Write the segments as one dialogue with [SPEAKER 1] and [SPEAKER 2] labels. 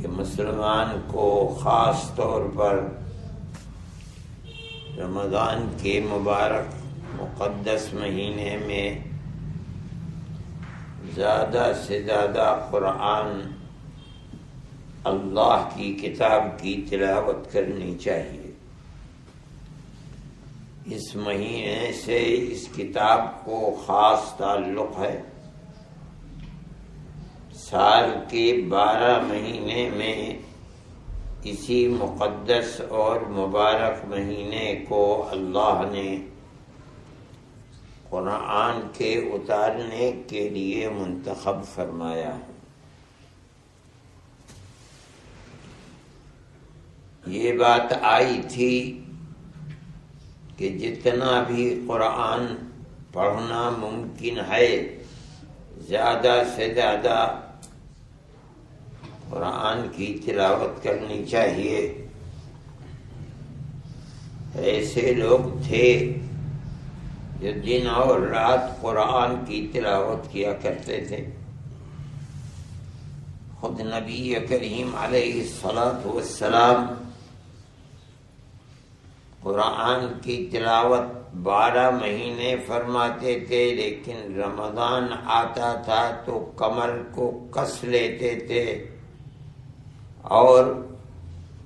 [SPEAKER 1] کہ مسلمان کو خاص طور پر رمضان کے مبارک مقدس مہینے میں زیادہ سے زیادہ قرآن اللہ کی کتاب کی تلاوت کرنی چاہیے۔ اس مہینے سے اس کتاب کو خاص تعلق ہے۔ سال کے 12 مہینے میں اسی مقدس اور مبارک مہینے کو اللہ نے قرآن کے اتارنے کے لیے منتخب فرمایا ہے۔ یہ بات آئی تھی کہ جتنا بھی قرآن پڑھنا ممکن ہے زیادہ سے زیادہ قرآن کی تلاوت کرنی چاہیے۔ ایسے لوگ تھے جو دن اور رات قرآن کی تلاوت کیا کرتے تھے۔ خود نبی کریم علیہ الصلاۃ والسلام قرآن کی تلاوت 12 مہینے فرماتے تھے، لیکن رمضان آتا تھا تو کمر کو کس لیتے تھے اور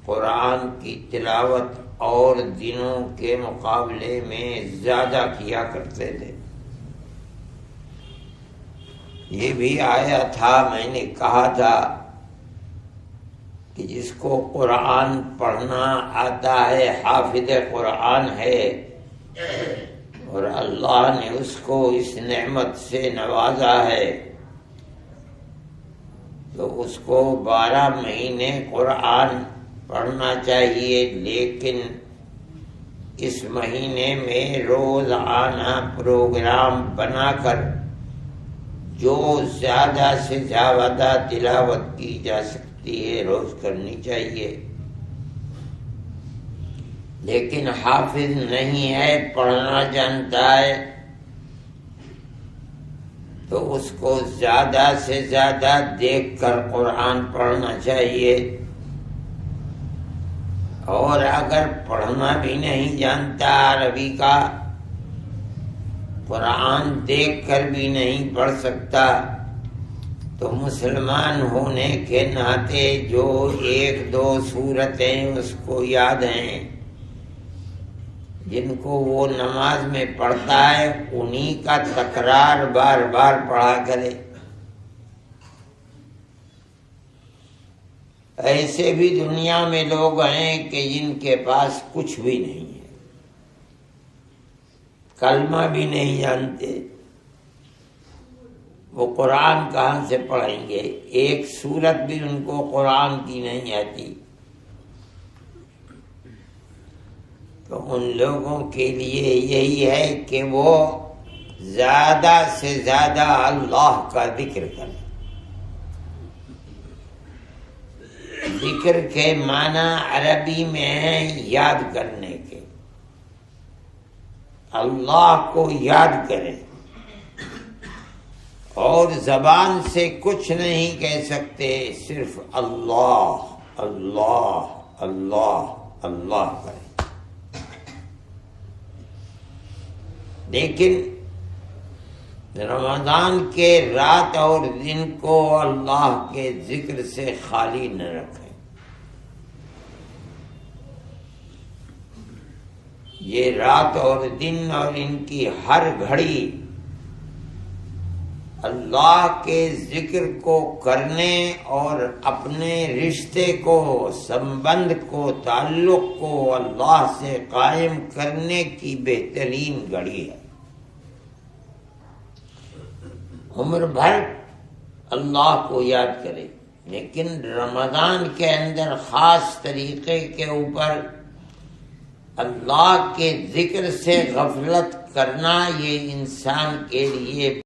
[SPEAKER 1] قرآن کی تلاوت اور دنوں کے مقابلے میں زیادہ کیا کرتے تھے۔ یہ بھی آیا تھا، میں نے کہا تھا کہ جس کو قرآن پڑھنا آتا ہے، حافظ قرآن ہے، اور اللہ نے اس کو اس نعمت سے نوازا ہے، تو اس کو 12 مہینے قرآن پڑھنا چاہیے، لیکن اس مہینے میں روزانہ پروگرام بنا کر جو زیادہ سے زیادہ تلاوت کی جا سکتی ہے روز کرنی چاہیے۔ لیکن حافظ نہیں ہے، پڑھنا جانتا ہے، تو اس کو زیادہ سے زیادہ دیکھ کر قرآن پڑھنا چاہیے، اور اگر پڑھنا بھی نہیں جانتا عربی کا، قرآن دیکھ کر بھی نہیں پڑھ سکتا، تو مسلمان ہونے کے ناطے جو 1-2 سورتیں اس کو یاد ہیں جن کو وہ نماز میں پڑھتا ہے، انہی کا تکرار بار بار پڑھا کرے۔ ایسے بھی دنیا میں لوگ ہیں کہ جن کے پاس کچھ بھی نہیں ہے، کلمہ بھی نہیں جانتے، وہ قرآن کہاں سے پڑھیں گے؟ ایک سورت بھی ان کو قرآن کی نہیں آتی۔ تو ان لوگوں کے لیے یہی ہے کہ وہ زیادہ سے زیادہ اللہ کا ذکر کریں۔ ذکر کے معنی عربی میں ہیں یاد کرنے کے، اللہ کو یاد کریں، اور زبان سے کچھ نہیں کہہ سکتے، صرف اللہ اللہ اللہ اللہ کریں۔ لیکن رمضان کے رات اور دن کو اللہ کے ذکر سے خالی نہ رکھیں۔ یہ رات اور دن اور ان کی ہر گھڑی اللہ کے ذکر کو کرنے اور اپنے رشتے کو، سمبند کو، تعلق کو اللہ سے قائم کرنے کی بہترین گھڑی ہے۔ عمر بھر اللہ کو یاد کرے، لیکن رمضان کے اندر خاص طریقے کے اوپر اللہ کے ذکر سے غفلت کرنا، یہ انسان کے لیے